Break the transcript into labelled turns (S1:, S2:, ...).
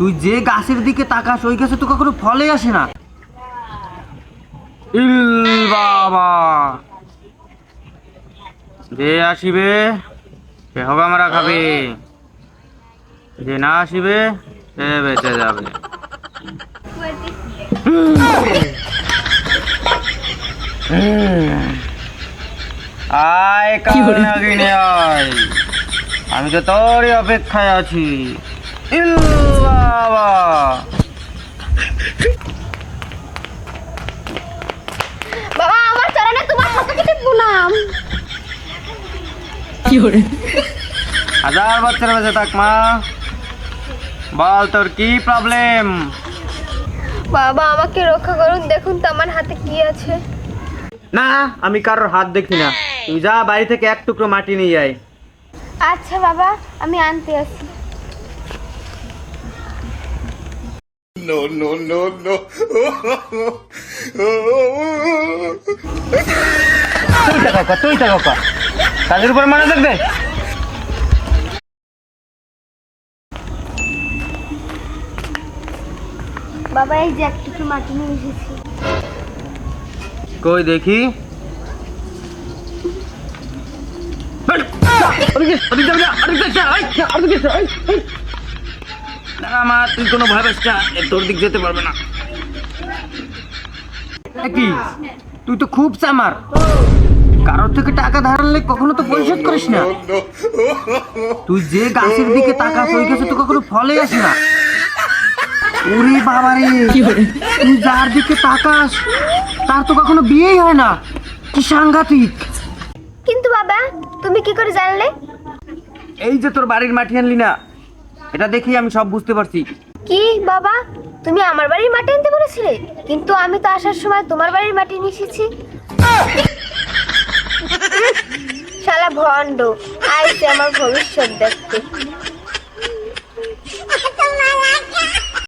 S1: তুই যে গাছের দিকে তাকাস ওই গাছে তো কখনো ফলে আসে না। ইল বাবা, যে আসিবে সে হগামারা খাবে, যে না আসিবে সে বেঁচে যাবে। আয় কালনাগিনী আয়, আমি তো তোরই অপেক্ষায় আছি। ইল বাবা,
S2: বাবা আমার চরণে তোমার হাতে কেটে প্রণাম।
S1: হাজার বছর বেঁচে থাক মা। বল তোর কি প্রবলেম?
S2: বাবা আমাকে রক্ষা করুন, দেখুন তো আমার হাতে কি আছে।
S1: না, আমি কারোর হাত দেখি না। তুই যা বাড়ি থেকে এক টুকরো মাটি নিয়ে আয়।
S2: আচ্ছা বাবা, আমি আনতে আসি।
S1: তুই থাকা কাজের উপর মনে থাকবে।
S2: বাবা এই যে একটু মাটি নিয়ে এসেছি।
S1: কই দেখি। মা তুই কোনো ভয় পাস না, তোর দিক যেতে পারবে না। কি তুই তো খুব চামার, কারোর থেকে টাকা ধার আনলে কখনো তো পরিশোধ করিস না। তুই যে গাছের দিকে তাকাস ওই গাছে তো কখনো ফলে আসে না। ওরে বাবারে, তুই যার দিকে তাকাস তার তো কখনো বিয়েই হয় না। কি সাংঘাতিক।
S2: কিন্তু বাবা তুমি কি করে জানলে?
S1: এই যে তোর বাড়ির মাটি আনলি না, এটা দেখেই আমি সব বুঝতে পারছি।
S2: কি বাবা, তুমি আমার বাড়ির মাটি আনতে বলেছিলে, কিন্তু আমি তো আসার সময় তোমার বাড়ির মাটি নিয়ে এসেছি। শালা ভণ্ড, আইছে আমার ভবিষ্যৎ দেখতে।